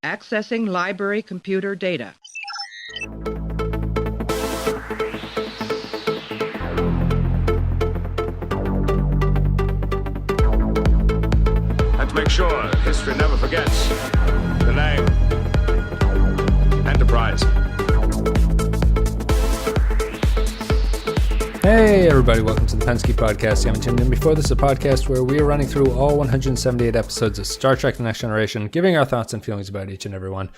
Accessing library computer data. And to make sure history never forgets the name Enterprise. Hey everybody, welcome to the Pensky Podcast. You haven't tuned in before. This is a podcast where we are running through all 178 episodes of Star Trek The Next Generation, giving our thoughts and feelings about each and every one.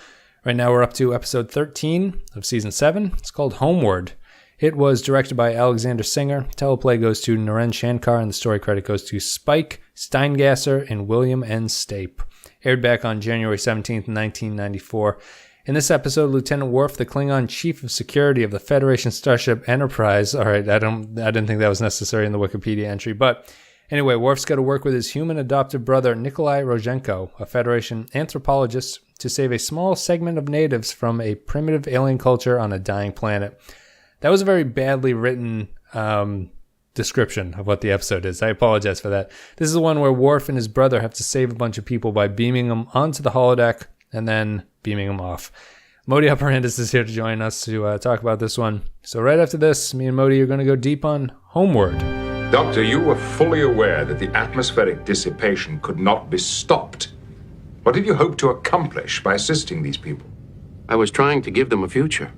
Right now we're up to episode 13 of season 7. It's called Homeward. It was directed by Alexander Singer. Teleplay goes to Naren Shankar, and the story credit goes to Spike Steingasser and William N. Stape. Aired back on January 17th, 1994. In this episode, Lieutenant Worf, the Klingon Chief of Security of the Federation Starship Enterprise. All right, I didn't think that was necessary in the Wikipedia entry, but anyway, Worf's got to work with his human adopted brother Nikolai Rozhenko, a Federation anthropologist, to save a small segment of natives from a primitive alien culture on a dying planet. That was a very badly written description of what the episode is. I apologize for that. This is the one where Worf and his brother have to save a bunch of people by beaming them onto the holodeck and then beaming them off. Modi Operandus is here to join us to talk about this one. So right after this, me and Modi are going to go deep on Homeward. Doctor, you were fully aware that the atmospheric dissipation could not be stopped. What did you hope to accomplish by assisting these people? I was trying to give them a future.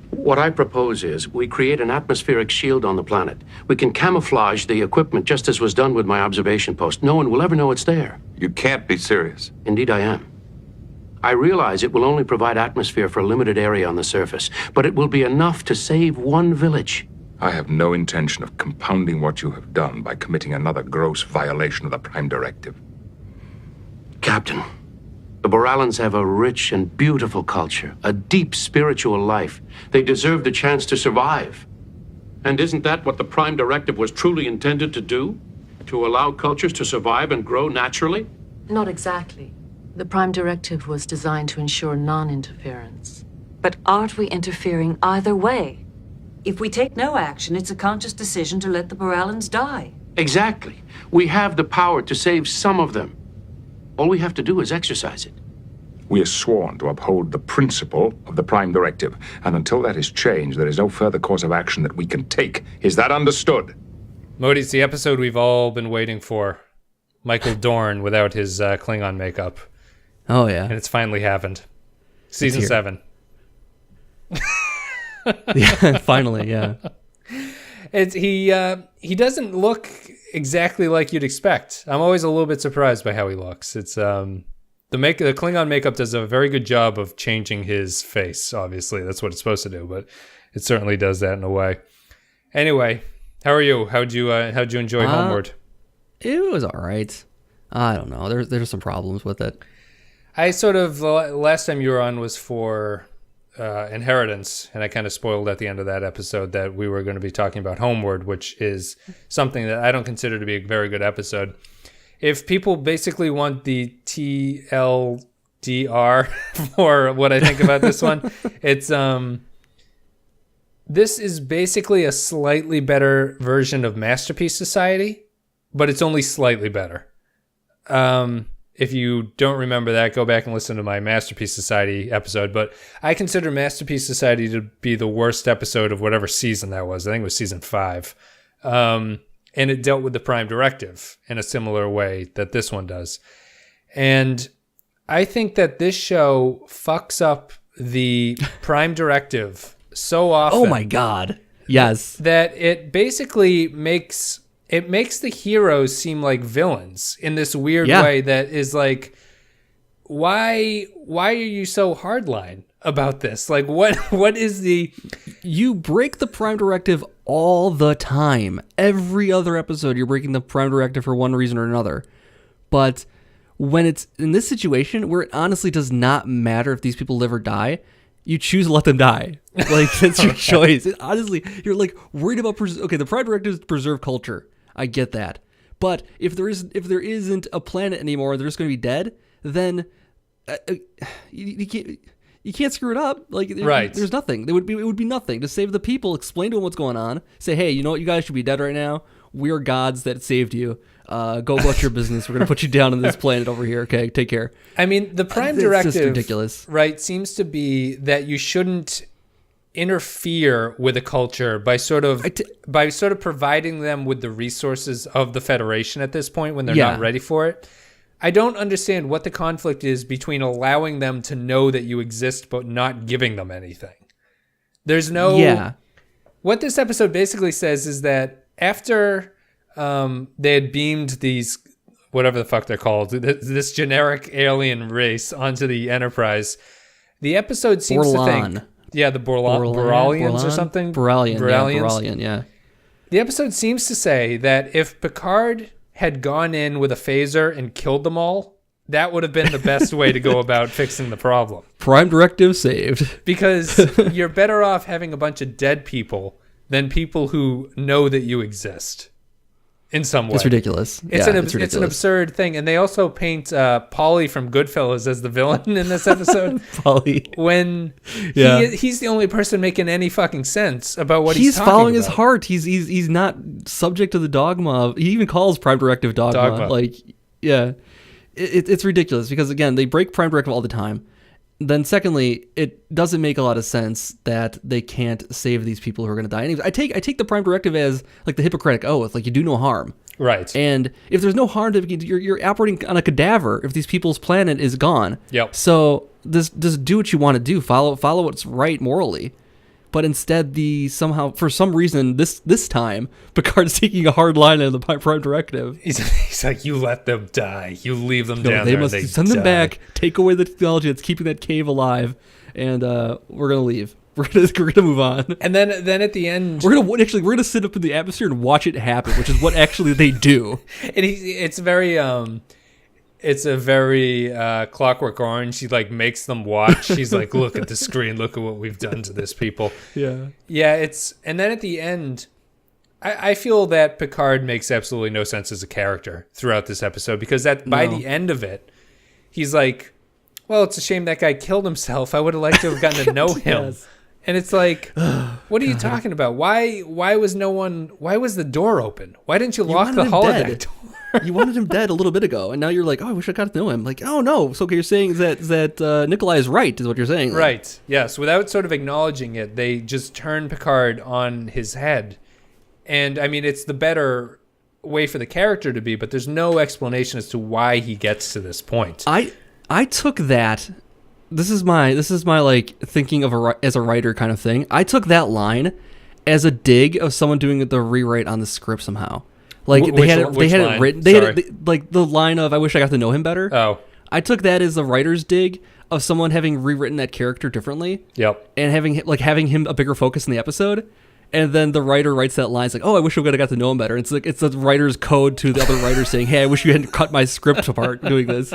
What I propose is we create an atmospheric shield on the planet. We can camouflage the equipment just as was done with my observation post. No one will ever know it's there. You can't be serious. Indeed, I am. I realize it will only provide atmosphere for a limited area on the surface, but it will be enough to save one village. I have no intention of compounding what you have done by committing another gross violation of the Prime Directive. Captain, the Boralans have a rich and beautiful culture, a deep spiritual life. They deserve the chance to survive. And isn't that what the Prime Directive was truly intended to do? To allow cultures to survive and grow naturally? Not exactly. The Prime Directive was designed to ensure non-interference. But aren't we interfering either way? If we take no action, it's a conscious decision to let the Boralans die. Exactly. We have the power to save some of them. All we have to do is exercise it. We are sworn to uphold the principle of the Prime Directive, and until that is changed, there is no further course of action that we can take. Is that understood? Modi, it's the episode we've all been waiting for. Michael Dorn without his Klingon makeup. Oh, yeah. And it's finally happened. Season 7. Yeah, finally, yeah. He doesn't look exactly like you'd expect. I'm always a little bit surprised by how he looks. It's the Klingon makeup does a very good job of changing his face. Obviously, that's what it's supposed to do, but it certainly does that in a way. Anyway, how are you? How'd you enjoy Homeward? It was all right. I don't know. There's some problems with it. I sort of, last time you were on was for Inheritance, and I kind of spoiled at the end of that episode that we were going to be talking about Homeward, which is something that I don't consider to be a very good episode. If people basically want the TLDR for what I think about this one, it's this is basically a slightly better version of Masterpiece Society, but it's only slightly better. If you don't remember that, go back and listen to my Masterpiece Society episode. But I consider Masterpiece Society to be the worst episode of whatever season that was. I think it was season 5. And it dealt with the Prime Directive in a similar way that this one does. And I think that this show fucks up the Prime Directive so often. Oh my God. Yes. That it basically makes the heroes seem like villains in this weird way that is like, why are you so hardline about this? Like, what is the... You break the Prime Directive all the time. Every other episode, you're breaking the Prime Directive for one reason or another. But when it's in this situation where it honestly does not matter if these people live or die, you choose to let them die. Like, that's your choice. It, honestly, you're like worried about... Okay, the Prime Directive is to preserve culture. I get that. But if there isn't a planet anymore, they're just going to be dead, then you can't screw it up. Like, right. There's nothing. It would be nothing. To save the people, explain to them what's going on. Say, hey, you know what? You guys should be dead right now. We are gods that saved you. Go about your business. We're going to put you down on this planet over here. Okay, take care. I mean, the Prime It's Directive, just ridiculous. right, seems to be that you shouldn't interfere with a culture by sort of providing them with the resources of the Federation at this point when they're not ready for it. I don't understand what the conflict is between allowing them to know that you exist but not giving them anything. There's no... Yeah. What this episode basically says is that after they had beamed these, whatever the fuck they're called, this generic alien race onto the Enterprise, the episode seems to think... Yeah, the Boralians or something? Boralian, yeah. The episode seems to say that if Picard had gone in with a phaser and killed them all, that would have been the best way to go about fixing the problem. Prime Directive saved. Because you're better off having a bunch of dead people than people who know that you exist in some way. It's ridiculous. It's an absurd thing. And they also paint Paulie from Goodfellas as the villain in this episode. Paulie. When he's the only person making any fucking sense about what he's talking following about. his heart. He's not subject to the dogma. He even calls Prime Directive dogma. Like, yeah. It's ridiculous because, again, they break Prime Directive all the time. Then secondly, it doesn't make a lot of sense that they can't save these people who are going to die. Anyways, I take the Prime Directive as like the Hippocratic Oath, like you do no harm. Right. And if there's no harm, you're operating on a cadaver if these people's planet is gone. Yep. So just do what you want to do. Follow what's right morally. But instead, for some reason, this time, Picard's taking a hard line on the Prime Directive. He's like, you let them die. You leave them down they there. Must send them back, take away the technology that's keeping that cave alive, and we're going to leave. We're gonna move on. And then at the end... We're gonna sit up in the atmosphere and watch it happen, which is what actually they do. And it's very... It's a very Clockwork Orange. He like makes them watch. He's like, look at the screen. Look at what we've done to this people. Yeah. Yeah, and then at the end, I feel that Picard makes absolutely no sense as a character throughout this episode because by the end of it, he's like, well, it's a shame that guy killed himself. I would have liked to have gotten to know him. Yes. And it's like, what are you talking about? Why was the door open? Why didn't you lock the holodeck door? You wanted him dead a little bit ago, and now you're like, oh, I wish I got to know him. Like, oh, no. So okay, you're saying that Nikolai is right, is what you're saying. Right. Yes. Without sort of acknowledging it, they just turn Picard on his head. And, I mean, it's the better way for the character to be, but there's no explanation as to why he gets to this point. I took that... This is my like thinking of as a writer kind of thing. I took that line as a dig of someone doing the rewrite on the script somehow. Like they had it written. They had it, like the line of "I wish I got to know him better." Oh, I took that as a writer's dig of someone having rewritten that character differently. Yep. And having him a bigger focus in the episode, and then the writer writes that line. It's like, "Oh, I wish I would have got to know him better." It's like it's the writer's code to the other writer saying, "Hey, I wish you hadn't cut my script apart doing this."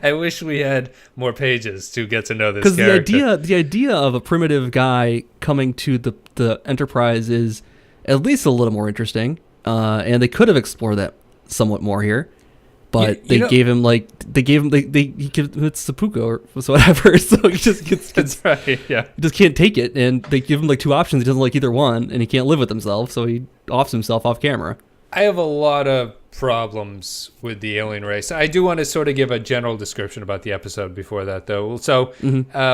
I wish we had more pages to get to know this character. Because the idea of a primitive guy coming to the Enterprise is at least a little more interesting. And they could have explored that somewhat more here, but he gives it's seppuku or whatever, so he just gets that's right, yeah. He just can't take it, and they give him like two options. He doesn't like either one, and he can't live with himself, so he offs himself off camera. I have a lot of problems with the alien race. I do want to sort of give a general description about the episode before that, though. So,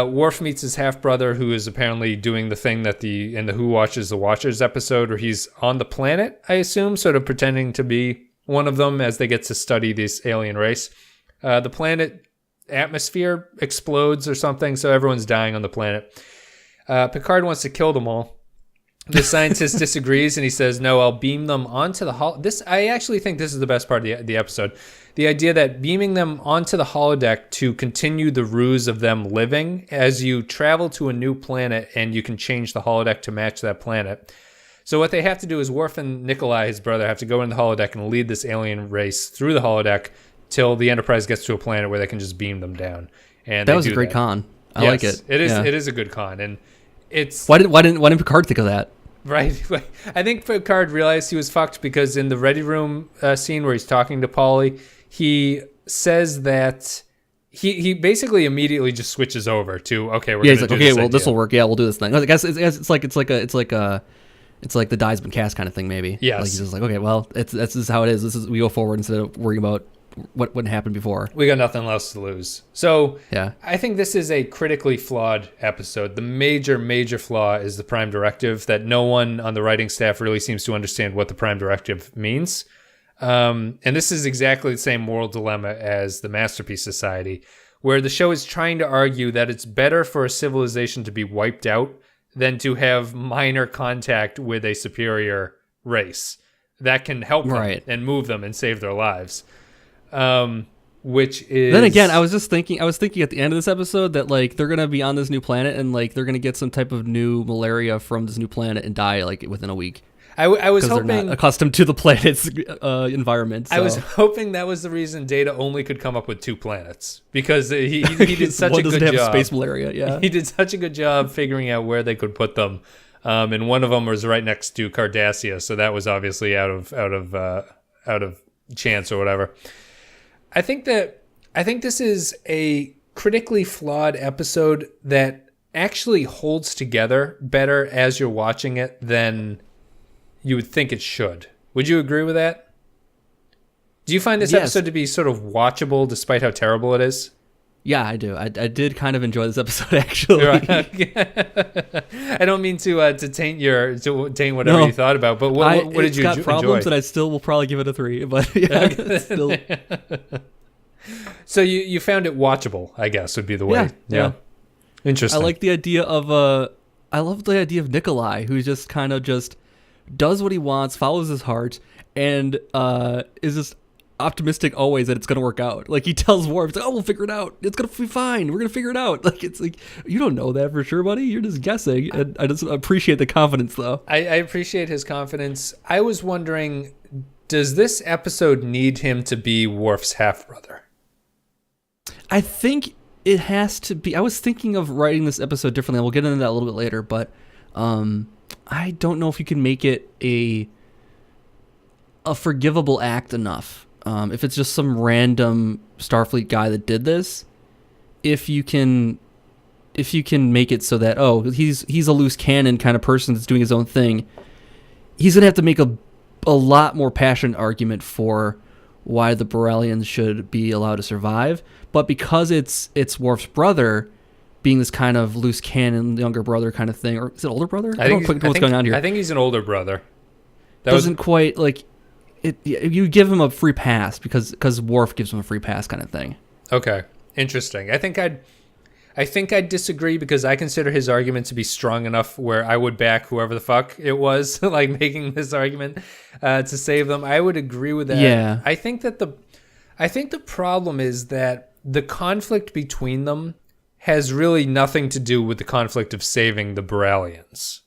Worf meets his half-brother, who is apparently doing the thing that in the Who Watches the Watchers episode, where he's on the planet, I assume, sort of pretending to be one of them as they get to study this alien race. The planet atmosphere explodes or something, so everyone's dying on the planet. Picard wants to kill them all. The scientist disagrees, and he says, no, I'll beam them onto the I actually think this is the best part of the episode. The idea that beaming them onto the holodeck to continue the ruse of them living as you travel to a new planet, and you can change the holodeck to match that planet. So what they have to do is Worf and Nikolai, his brother, have to go in the holodeck and lead this alien race through the holodeck till the Enterprise gets to a planet where they can just beam them down. And that was a great con. I like it. It is. Yeah. It is a good con, and it's why didn't Picard think of that? Right. I think Picard realized he was fucked because in the Ready Room scene where he's talking to Paulie, he says that he basically immediately just switches over to, okay, we're going to do this. Okay, well, this will work. Yeah, we'll do this thing. I guess it's like It's like the die's been cast kind of thing, maybe. Yes. Like he's just like, okay, well, this is how it is. We go forward instead of worrying about what happened before. We got nothing else to lose. So Yeah. I think this is a critically flawed episode. The major flaw is the Prime Directive, that no one on the writing staff really seems to understand what the Prime Directive means. And this is exactly the same moral dilemma as the Masterpiece Society, where the show is trying to argue that it's better for a civilization to be wiped out than to have minor contact with a superior race that can help them and move them and save their lives. Which is... Then again, I was thinking at the end of this episode that like they're going to be on this new planet and like they're going to get some type of new malaria from this new planet and die like within a week. I was hoping they're not accustomed to the planet's environment. So. I was hoping that was the reason Data only could come up with 2 planets, because he did such a good job. Have space malaria. Yeah, he did such a good job figuring out where they could put them, and one of them was right next to Cardassia, so that was obviously out of chance or whatever. I think this is a critically flawed episode that actually holds together better as you're watching it than you would think it should. Would you agree with that? Do you find this episode to be sort of watchable despite how terrible it is? Yeah, I do. I did kind of enjoy this episode, actually. I don't mean to taint whatever you thought about, but what did you enjoy? It's got problems, and I still will probably give it a 3. But yeah, still. So you found it watchable, I guess, would be the way. Yeah. Interesting. I like the idea of I love the idea of Nikolai, who's just kind of just does what he wants, follows his heart, and is just optimistic always that it's going to work out. Like he tells Worf, it's like, oh, we'll figure it out. It's going to be fine. We're going to figure it out. Like it's like, you don't know that for sure, buddy. You're just guessing. And I just appreciate the confidence, though. I appreciate his confidence. I was wondering, does this episode need him to be Worf's half-brother? I think it has to be. I was thinking of writing this episode differently. We'll get into that a little bit later, but I don't know if you can make it a forgivable act enough. If it's just some random Starfleet guy that did this, if you can make it so that he's a loose cannon kind of person that's doing his own thing, he's gonna have to make a lot more passionate argument for why the Boralians should be allowed to survive. But because it's Worf's brother being this kind of loose cannon younger brother kind of thing, or is it older brother? I don't know what's going on here. I think he's an older brother. Doesn't quite like it. You give him a free pass because Worf gives him a free pass kind of thing. Okay, interesting. I think I'd disagree, because I consider his argument to be strong enough where I would back whoever the fuck it was like making this argument to save them. I would agree with that. Yeah. I think the problem is that the conflict between them has really nothing to do with the conflict of saving the Boralians.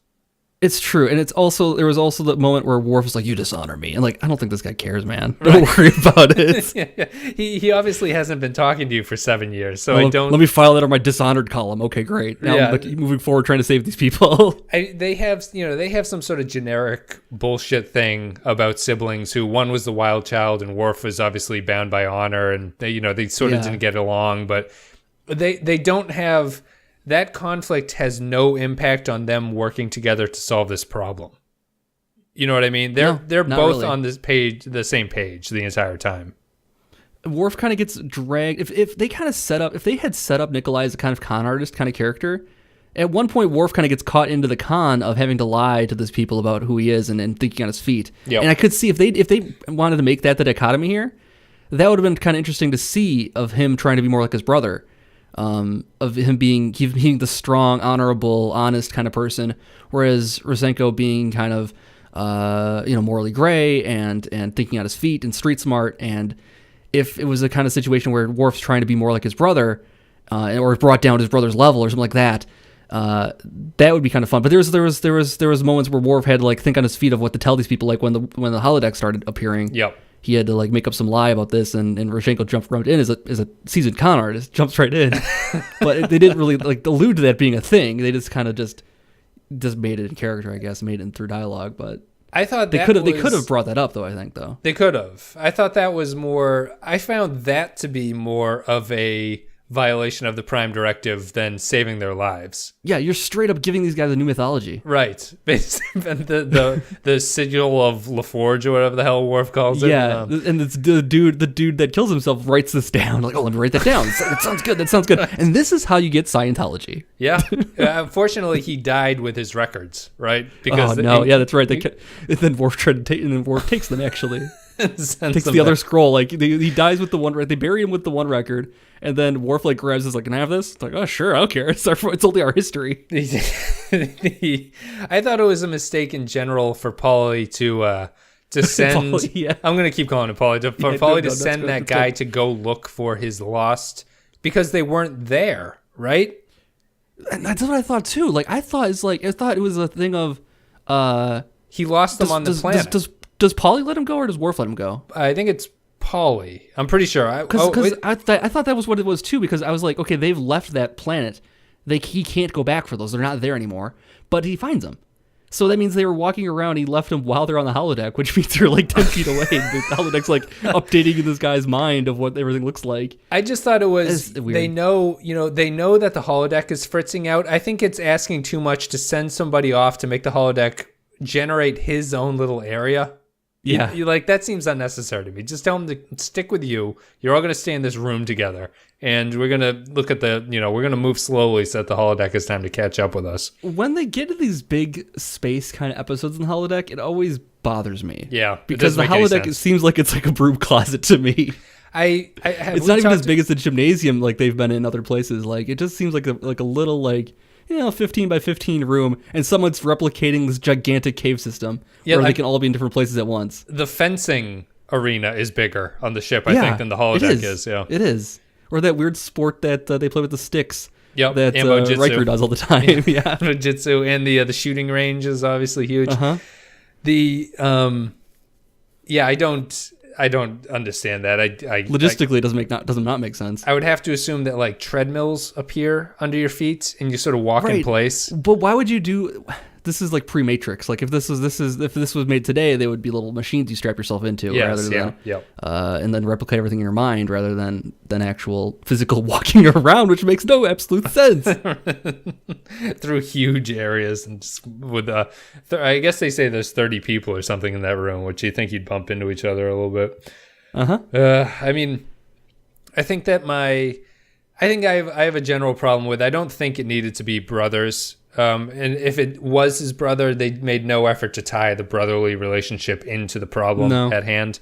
It's true, and there was also the moment where Worf was like, "You dishonor me," and like, I don't think this guy cares, man. Don't worry about it. Yeah. He obviously hasn't been talking to you for 7 years, so I don't. Let me file that on my dishonored column. Okay, great. Now I'm moving forward, trying to save these people. They have some sort of generic bullshit thing about siblings who one was the wild child and Worf was obviously bound by honor, and they sort of didn't get along, but they don't have. That conflict has no impact on them working together to solve this problem. You know what I mean? They're both really on this page, the same page, the entire time. Worf kind of gets dragged. If they had set up Nikolai as a kind of con artist kind of character, at one point Worf kind of gets caught into the con of having to lie to these people about who he is and thinking on his feet. Yep. And I could see if they wanted to make that the dichotomy here, that would have been kind of interesting to see, of him trying to be more like his brother. Of him being the strong, honorable, honest kind of person, whereas Rosenko being kind of morally gray and thinking on his feet and street smart. And if it was a kind of situation where Worf's trying to be more like his brother, or brought down to his brother's level or something like that, that would be kind of fun. But there was moments where Worf had to like think on his feet of what to tell these people, like when the holodeck started appearing. Yep. He had to like make up some lie about this, and Rozhenko jumped right in as a seasoned con artist, jumps right in. But they didn't really like allude to that being a thing. They just kind of just made it in character, I guess, made it through dialogue. But I thought they could have brought that up, though. I think they could have. I thought that was more. I found that to be more of a violation of the Prime Directive than saving their lives. Yeah, you're straight up giving these guys a new mythology. Right. Basically, the sigil of LaForge or whatever the hell Worf calls it. Yeah, and it's the dude that kills himself writes this down. Like, oh, let me write that down. That sounds good. That sounds good. And this is how you get Scientology. Yeah. Unfortunately, he died with his records, right? Because that's right. Then Worf tried to take, and then Worf takes them actually. Takes the other scroll. Like he dies with the one. They bury him with the one record, and then Worf like grabs this. Like, can I have this? It's like, oh sure, I don't care. It's only our history. I thought it was a mistake in general for Paulie to send. Paulie, yeah. I'm gonna keep calling it Paulie. To send that guy to go look for his lost, because they weren't there, right? And that's what I thought too. Like I thought it was a thing of he lost them on the planet. Does Paulie let him go, or does Worf let him go? I think it's Paulie. I'm pretty sure. Because I thought that was what it was too, because I was like, okay, they've left that planet. He can't go back for those. They're not there anymore. But he finds them. So that means they were walking around. He left them while they're on the holodeck, which means they're like 10 feet away. The holodeck's like updating in this guy's mind of what everything looks like. I just thought it was, they know that the holodeck is fritzing out. I think it's asking too much to send somebody off to make the holodeck generate his own little area. Yeah. You like, that seems unnecessary to me. Just tell him to stick with you. You're all going to stay in this room together. And we're going to look at we're going to move slowly so that the holodeck has time to catch up with us. When they get to these big space kind of episodes in the holodeck, it always bothers me. Yeah. Because the holodeck, it seems like it's like a broom closet to me. It's not even as big as the gymnasium like they've been in other places. Like, it just seems like a little, like, 15 by 15 room, and someone's replicating this gigantic cave system where they can all be in different places at once. The fencing arena is bigger on the ship, I think, than the holodeck is. Yeah, it is. Or that weird sport that they play with the sticks. Yep, that Riker does all the time. Yeah, Jitsu, and the shooting range is obviously huge. I don't understand that. Logistically, it does not make sense. I would have to assume that like treadmills appear under your feet and you sort of walk in place. But why would you do? This is like pre-Matrix. Like if this was made today, they would be little machines you strap yourself into, and then replicate everything in your mind rather than actual physical walking around, which makes no absolute sense. Through huge areas and just with I guess they say there's 30 people or something in that room, which you think you'd bump into each other a little bit. I mean, I think I have a general problem with. I don't think it needed to be brothers. And if it was his brother, they made no effort to tie the brotherly relationship into the problem at hand.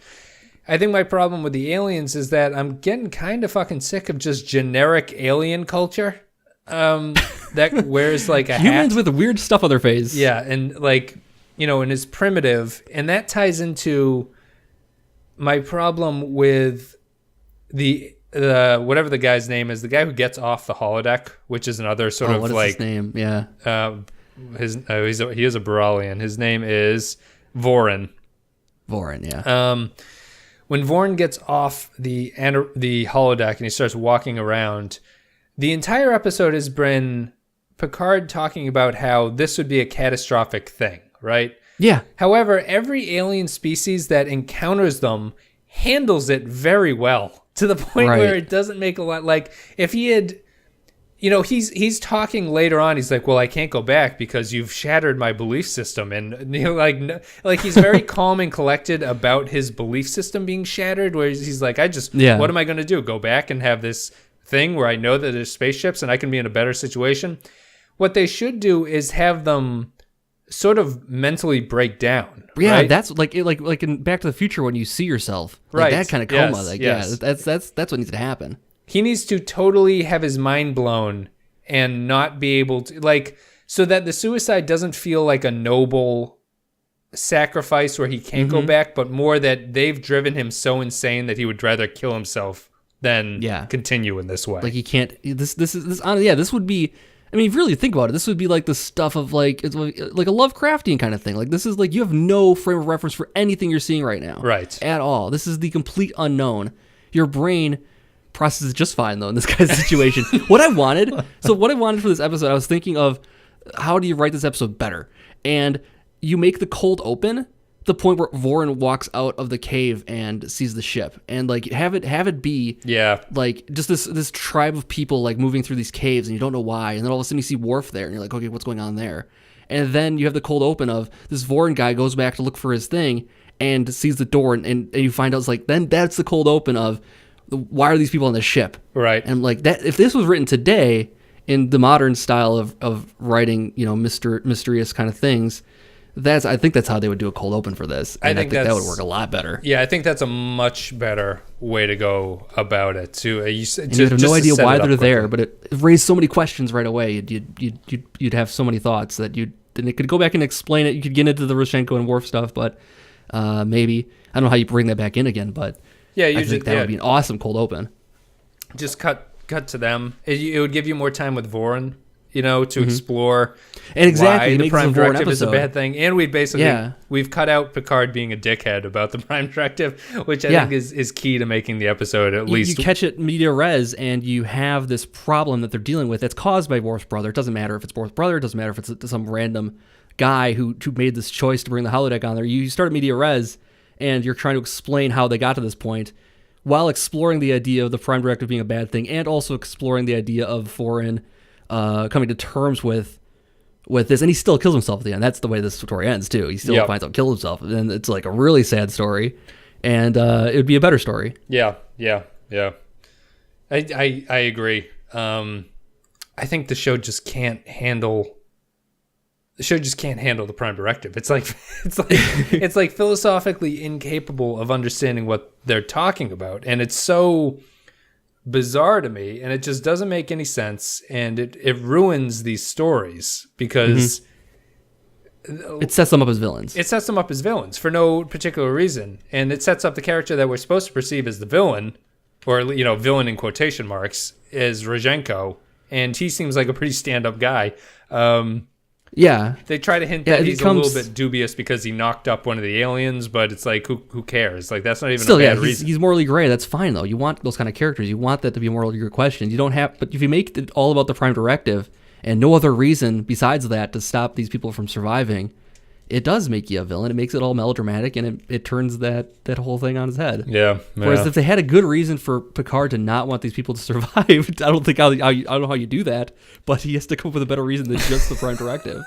I think my problem with the aliens is that I'm getting kind of fucking sick of just generic alien culture. That wears like a humans hat with weird stuff on their face. Yeah, and like, and is primitive, and that ties into my problem with the whatever the guy's name is, the guy who gets off the holodeck, which is another sort of what like is his name? Yeah. He is a Boralian. His name is Vorin. Vorin, yeah. When Vorin gets off the holodeck and he starts walking around, the entire episode has been Picard talking about how this would be a catastrophic thing, right? Yeah. However, every alien species that encounters them handles it very well. To the point where it doesn't make a lot. Like if he had, he's talking later on. He's like, "Well, I can't go back because you've shattered my belief system," and like he's very calm and collected about his belief system being shattered. Where he's like, what am I going to do? Go back and have this thing where I know that there's spaceships and I can be in a better situation? What they should do is have them sort of mentally break down. Yeah, right? That's like in Back to the Future when you see yourself, like that kind of coma. That's what needs to happen. He needs to totally have his mind blown and not be able to so that the suicide doesn't feel like a noble sacrifice where he can't go back, but more that they've driven him so insane that he would rather kill himself than continue in this way. Like he can't. This would be. I mean, if you really think about it, this would be like the stuff of like a Lovecraftian kind of thing. Like this is like you have no frame of reference for anything you're seeing right now, right? At all. This is the complete unknown. Your brain processes just fine though in this guy's situation. What I wanted for this episode, I was thinking of how do you write this episode better, and you make the cold open the point where Vorin walks out of the cave and sees the ship, and like have it be like just this tribe of people like moving through these caves, and you don't know why, and then all of a sudden you see Worf there, and you're like, okay, what's going on there? And then you have the cold open of this Vorin guy goes back to look for his thing and sees the door, and you find out it's like, then that's the cold open of why are these people on the ship, right? And like that, if this was written today in the modern style of writing, mysterious kind of things. I think that's how they would do a cold open for this. And I think that would work a lot better. Yeah, I think that's a much better way to go about it too. You have no idea why they're there, but it raised so many questions right away. You'd have so many thoughts that then it could go back and explain it. You could get into the Roshenko and Worf stuff, but maybe I don't know how you bring that back in again. But I think that would be an awesome cold open. Just cut to them. It would give you more time with Vorin. To explore and exactly why the Prime Directive is a bad thing. And we've cut out Picard being a dickhead about the Prime Directive, which I think is key to making the episode at least. You catch it media res, and you have this problem that they're dealing with that's caused by Worf's brother. It doesn't matter if it's Worf's brother. It doesn't matter if it's some random guy who made this choice to bring the holodeck on there. You start at media res, and you're trying to explain how they got to this point while exploring the idea of the Prime Directive being a bad thing, and also exploring the idea of Vorin coming to terms with this, and he still kills himself at the end. That's the way this story ends too. He still finds out kill himself, and it's like a really sad story, and it would be a better story. Yeah. I agree. I think the show just can't handle the Prime Directive. It's like philosophically incapable of understanding what they're talking about, and it's so bizarre to me, and it just doesn't make any sense, and it ruins these stories because it sets them up as villains. It sets them up as villains for no particular reason, and it sets up the character that we're supposed to perceive as the villain, or villain in quotation marks, is Roshenko, and he seems like a pretty stand-up guy. They try to hint that he's a little bit dubious because he knocked up one of the aliens, but it's like, who cares? Like, that's not even a bad reason. He's morally gray. That's fine, though. You want those kind of characters. You want that to be a morally gray question. You don't have, but if you make it all about the Prime Directive and no other reason besides that to stop these people from surviving, it does make you a villain. It makes it all melodramatic, and it turns that whole thing on its head. Yeah. Whereas if they had a good reason for Picard to not want these people to survive, I don't know how you do that, but he has to come up with a better reason than just the Prime Directive.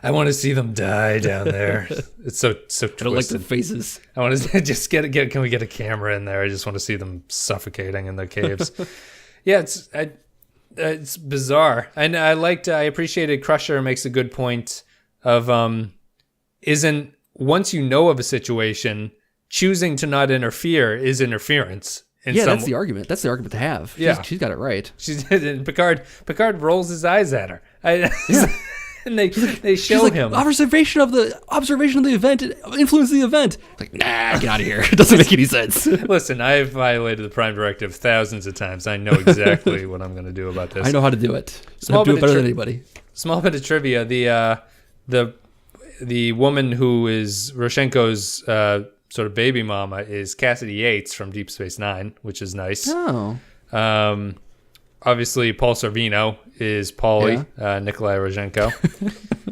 I want to see them die down there. It's so twisted. I don't like their faces. I want to just get. Can we get a camera in there? I just want to see them suffocating in the caves. It's bizarre, and I appreciated Crusher makes a good point of isn't once you know of a situation, choosing to not interfere is interference. That's the argument. That's the argument to have. She's got it right. Picard rolls his eyes at her. And they show him observation of the event influenced the event. Like, nah, get out of here. It doesn't make any sense. Listen, I've violated the Prime Directive thousands of times. I know exactly what I'm going to do about this. I know how to do it. I do it better than anybody. Small bit of trivia: the woman who is Roshenko's sort of baby mama is Cassidy Yates from Deep Space Nine, which is nice. Oh. Obviously, Paul Sorvino is Paulie, Nikolai Roshenko.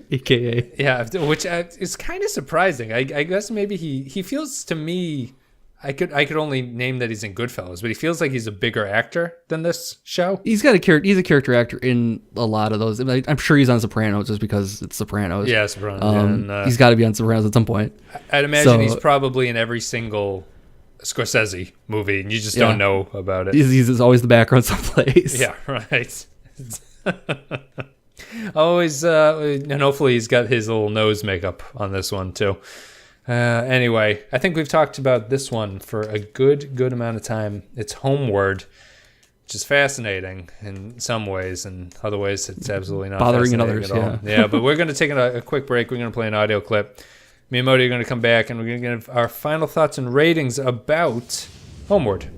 AKA. Yeah, which is kind of surprising. I guess maybe he feels to me, I could only name that he's in Goodfellas, but he feels like he's a bigger actor than this show. He's a character actor in a lot of those. I'm sure he's on Sopranos just because it's Sopranos. Yeah, Sopranos. He's got to be on Sopranos at some point. I'd imagine he's probably in every single Scorsese movie, and you just don't know about it. He's always the background someplace. Yeah, right. Always, and hopefully he's got his little nose makeup on this one too. Anyway, I think we've talked about this one for a good amount of time. It's Homeward, which is fascinating in some ways, and other ways it's absolutely not bothering in others. At all. Yeah, but we're going to take a quick break. We're going to play an audio clip. Me and Modi are going to come back, and we're going to give our final thoughts and ratings about Homeward.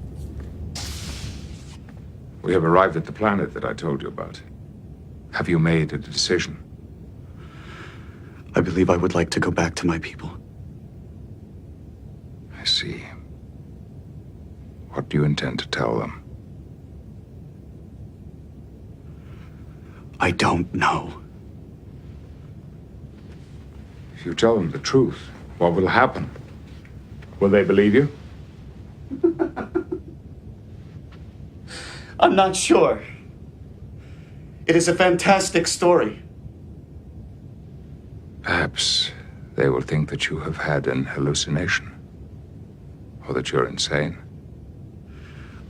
We have arrived at the planet that I told you about. Have you made a decision? I believe I would like to go back to my people. I see. What do you intend to tell them? I don't know. If you tell them the truth, what will happen? Will they believe you? I'm not sure. It is a fantastic story. Perhaps they will think that you have had an hallucination, or that you're insane.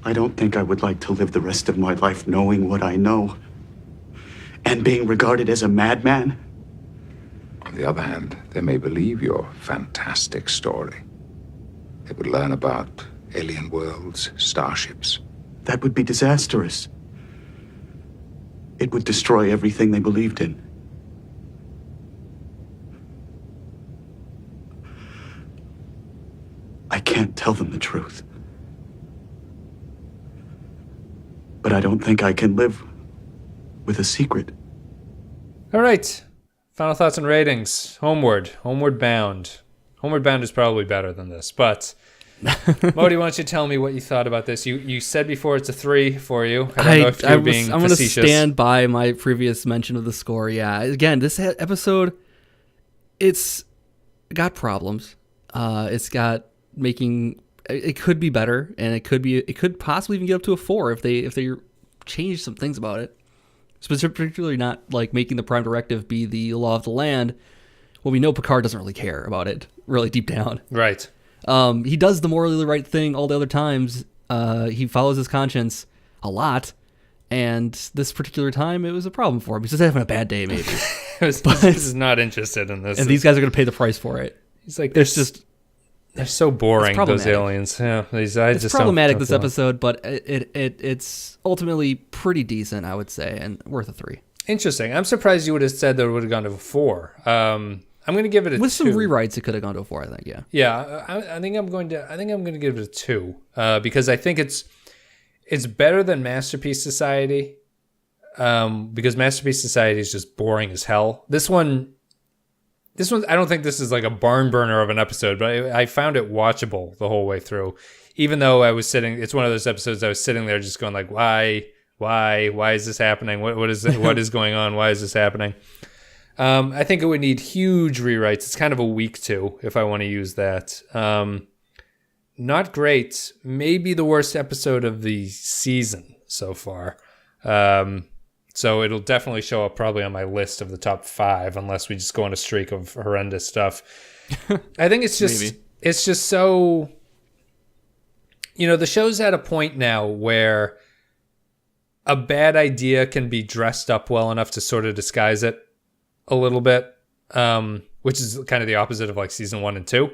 I don't think I would like to live the rest of my life knowing what I know and being regarded as a madman. On the other hand, they may believe your fantastic story. They would learn about alien worlds, starships. That would be disastrous. It would destroy everything they believed in. I can't tell them the truth. But I don't think I can live with a secret. All right. Final thoughts and ratings. Homeward Bound. Homeward Bound is probably better than this, but Modi, why don't you tell me what you thought about this? You said before it's a 3 for you. I don't know if you're being I'm going to facetious. stand by my previous mention of the score. Yeah. Again, this episode, it's got problems. It's got making it could be better, and it could possibly even get up to a 4 if they change some things about it. Particularly not like making the Prime Directive be the law of the land. Well, we know Picard doesn't really care about it, really deep down. Right. He does the morally right thing all the other times. He follows his conscience a lot, and this particular time it was a problem for him. He's just having a bad day, maybe. He's not interested in this. And these guys are going to pay the price for it. He's like, they're so boring, those aliens. Yeah, it's problematic, this episode, but it's ultimately pretty decent, I would say, and worth a 3. Interesting. I'm surprised you would have said that it would have gone to a 4. I'm going to give it a 2. With some rewrites, it could have gone to a 4, I think, yeah. Yeah, I think I'm going to give it a 2 because I think it's better than Masterpiece Society because Masterpiece Society is just boring as hell. This one, I don't think this is like a barn burner of an episode, but I found it watchable the whole way through. Even though it's one of those episodes I was sitting there just going like, why is this happening? What is going on? Why is this happening? I think it would need huge rewrites. It's kind of a week 2 if I want to use that. Not great. Maybe the worst episode of the season so far. So it'll definitely show up probably on my list of the top 5 unless we just go on a streak of horrendous stuff. I think it's just so, the show's at a point now where a bad idea can be dressed up well enough to sort of disguise it a little bit, which is kind of the opposite of like season 1 and 2,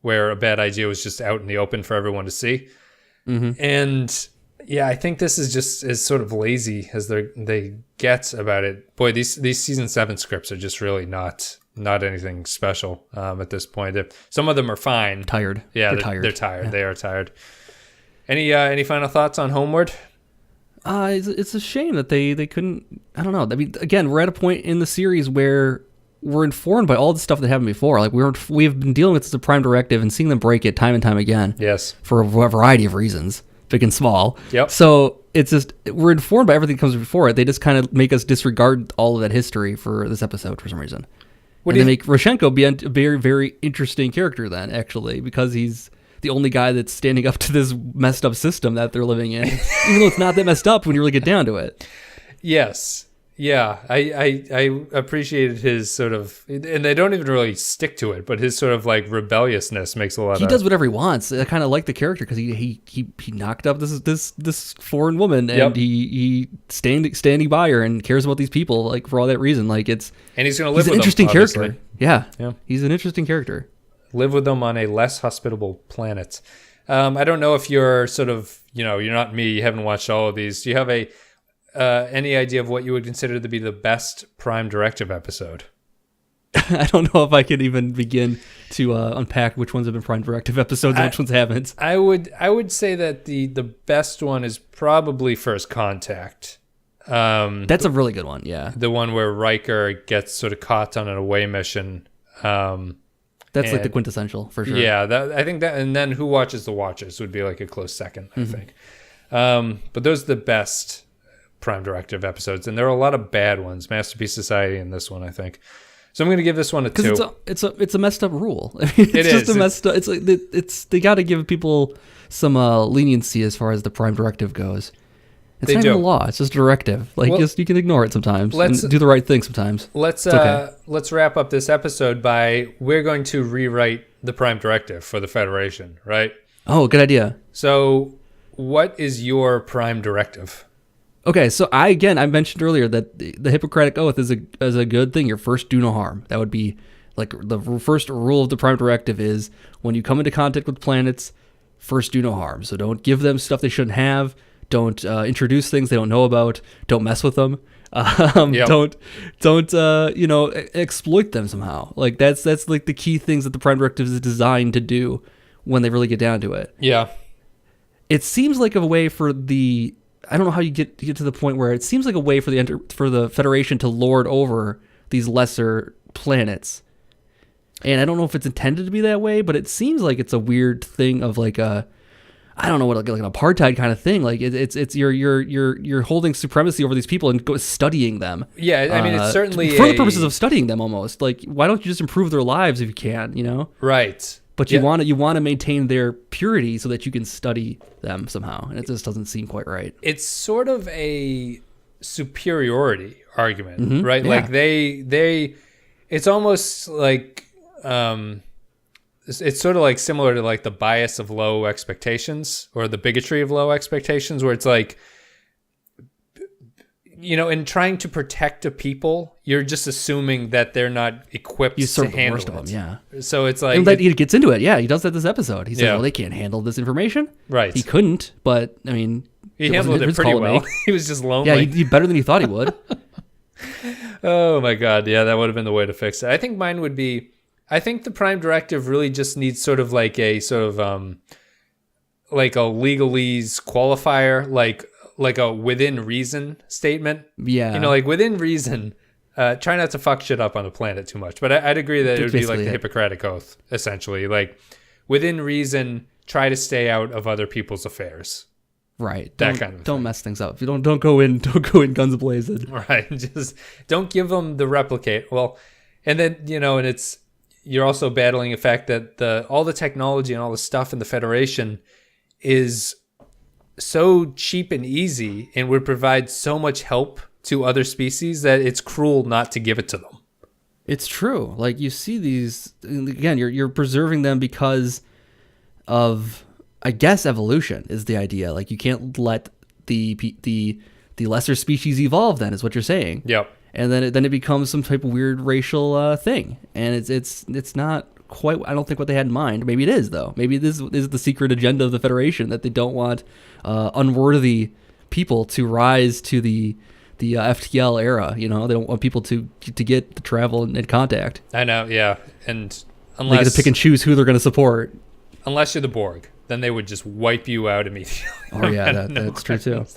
where a bad idea was just out in the open for everyone to see. Mm-hmm. And yeah, I think this is just as sort of lazy as they get about it. Boy, these season 7 scripts are just really not anything special at this point. Some of them are fine. Tired. Yeah, they're tired. They're tired. Yeah. They are tired. Any final thoughts on Homeward? It's a shame that they couldn't. I don't know. I mean, again, we're at a point in the series where we're informed by all the stuff that happened before. Like we have been dealing with the Prime Directive and seeing them break it time and time again. Yes, for a variety of reasons, big and small. Yep. So it's just we're informed by everything that comes before it. They just kind of make us disregard all of that history for this episode for some reason. And they make Roshenko be a very, very interesting character then, actually, because he's the only guy that's standing up to this messed up system that they're living in, even though it's not that messed up when you really get down to it. Yes. Yeah. I appreciated his sort of, and they don't even really stick to it, but his sort of like rebelliousness makes a lot of... He does whatever he wants. I kind of like the character because he knocked up this foreign woman and he standing by her and cares about these people like for all that reason. Like and he's going to live with them, He's an interesting character. Obviously. Yeah. He's an interesting character. Live with them on a less hospitable planet. I don't know if you're sort of, you're not me. You haven't watched all of these. Do you have any idea of what you would consider to be the best Prime Directive episode? I don't know if I could even begin to unpack which ones have been Prime Directive episodes and which ones haven't. I would say that the best one is probably First Contact. That's a really good one, yeah. The one where Riker gets sort of caught on an away mission. That's like the quintessential, for sure. Yeah, I think that, and then Who Watches the Watchers would be like a close second, I think. But those are the best Prime Directive episodes, and there are a lot of bad ones. Masterpiece Society and this one, I think. So I'm going to give this one a 2. Because it's a messed up rule. I mean, it's just a messed up. It's like they got to give people some leniency as far as the Prime Directive goes. It's not even a law. It's just a directive. Like, you can ignore it sometimes and do the right thing sometimes. Let's wrap up this episode by we're going to rewrite the Prime Directive for the Federation, right? Oh, good idea. So, what is your Prime Directive? Okay, so I mentioned earlier that the Hippocratic Oath is a good thing. Your first do no harm. That would be like the first rule of the Prime Directive is when you come into contact with planets, first do no harm. So don't give them stuff they shouldn't have. Don't introduce things they don't know about. Don't mess with them. Don't exploit them somehow. Like that's like the key things that the Prime Directive is designed to do when they really get down to it. Yeah, it seems like a way for the. I don't know how you get to the point where it seems like a way for the Federation to lord over these lesser planets. And I don't know if it's intended to be that way, but it seems like it's a weird thing of like a, I don't know what, like an apartheid kind of thing. Like it's you're holding supremacy over these people and studying them. Yeah, I mean it's certainly for the purposes of studying them almost. Like why don't you just improve their lives if you can, you know? Right. But you want to maintain their purity so that you can study them somehow, and it just doesn't seem quite right. It's sort of a superiority argument, right? Yeah. Like they, it's almost like it's sort of like similar to like the bias of low expectations or the bigotry of low expectations, where it's like, you know, in trying to protect a people, you're just assuming that they're not equipped to handle it. Them, yeah. So it's like... And he gets into it. Yeah, he does that this episode. He says, well, they can't handle this information. Right. He couldn't, but, I mean... He handled it pretty well. He was just lonely. Yeah, he did better than he thought he would. Oh, my God. Yeah, that would have been the way to fix it. I think mine would be... I think the Prime Directive really just needs sort of like a like a legalese qualifier, like a within reason statement. Yeah. You know, like within reason, try not to fuck shit up on the planet too much. But I'd agree that it would be like the Hippocratic Oath, essentially. Like within reason, try to stay out of other people's affairs. Right. That kind of thing. Don't mess things up. You don't go in guns blazing. Right. Just don't give them the replicate. Well, and then, you know, and you're also battling the fact that all the technology and all the stuff in the Federation is so cheap and easy and would provide so much help to other species that it's cruel not to give it to them. It's true. Like you see these again, you're preserving them because of, I guess, evolution is the idea. Like you can't let the lesser species evolve. Then is what you're saying. Yep. And then it becomes some type of weird racial thing, and it's not quite, I don't think, what they had in mind. Maybe it is, though. Maybe this is the secret agenda of the Federation, that they don't want unworthy people to rise to the FTL era. You know, they don't want people to get the travel and contact. I know, yeah. And unless they get to pick and choose who they're going to support. Unless you're the Borg, then they would just wipe you out immediately. Oh yeah, that's true too.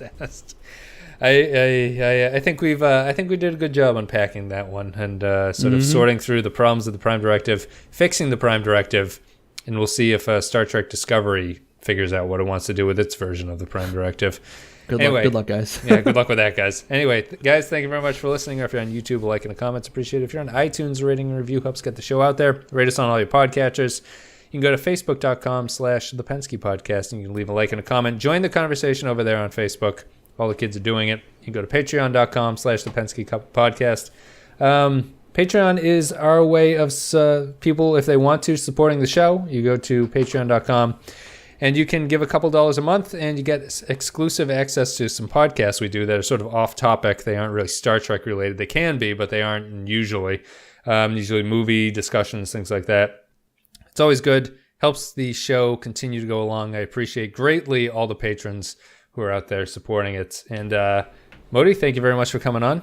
I think we did a good job unpacking that one and sort of sorting through the problems of the Prime Directive, fixing the Prime Directive, and we'll see if Star Trek Discovery figures out what it wants to do with its version of the Prime Directive. Good luck, guys. Yeah, good luck with that, guys. Anyway, guys, thank you very much for listening. Or if you're on YouTube, a like and a comment, appreciate it. If you're on iTunes, a rating and review helps get the show out there. Rate us on all your podcatchers. You can go to facebook.com/The Podcast, and you can leave a like and a comment. Join the conversation over there on Facebook. All the kids are doing it. You can go to patreon.com/The Podcast. Patreon is our way of people, if they want to, supporting the show. You go to patreon.com and you can give a couple $1 a month and you get exclusive access to some podcasts we do that are sort of off topic. They aren't really Star Trek related. They can be, but they aren't usually. Usually movie discussions, things like that. It's always good. Helps the show continue to go along. I appreciate greatly all the patrons who are out there supporting it. And Modi, thank you very much for coming on.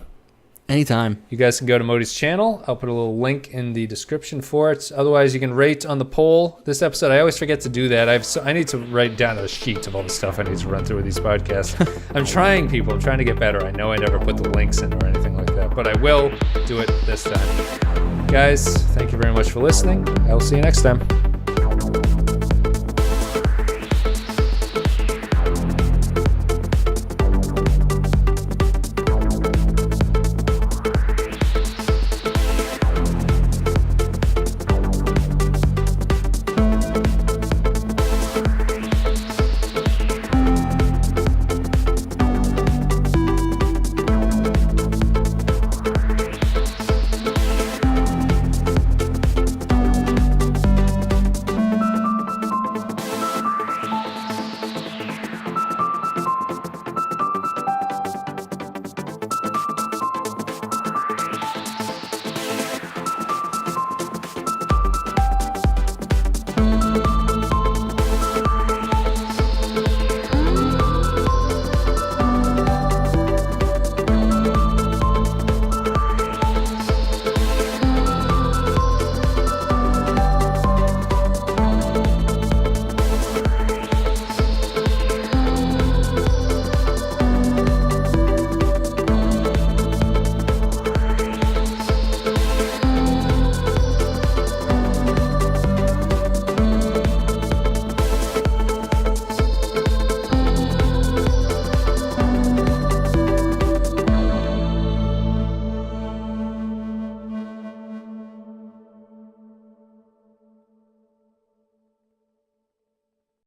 Anytime. You guys can go to Modi's channel. I'll put a little link in the description for it. Otherwise, you can rate on the poll this episode. I always forget to do that. I need to write down a sheet of all the stuff I need to run through with these podcasts. I'm trying to get better. I know I never put the links in or anything like that, but I will do it this time. Guys, thank you very much for listening. I will see you next time.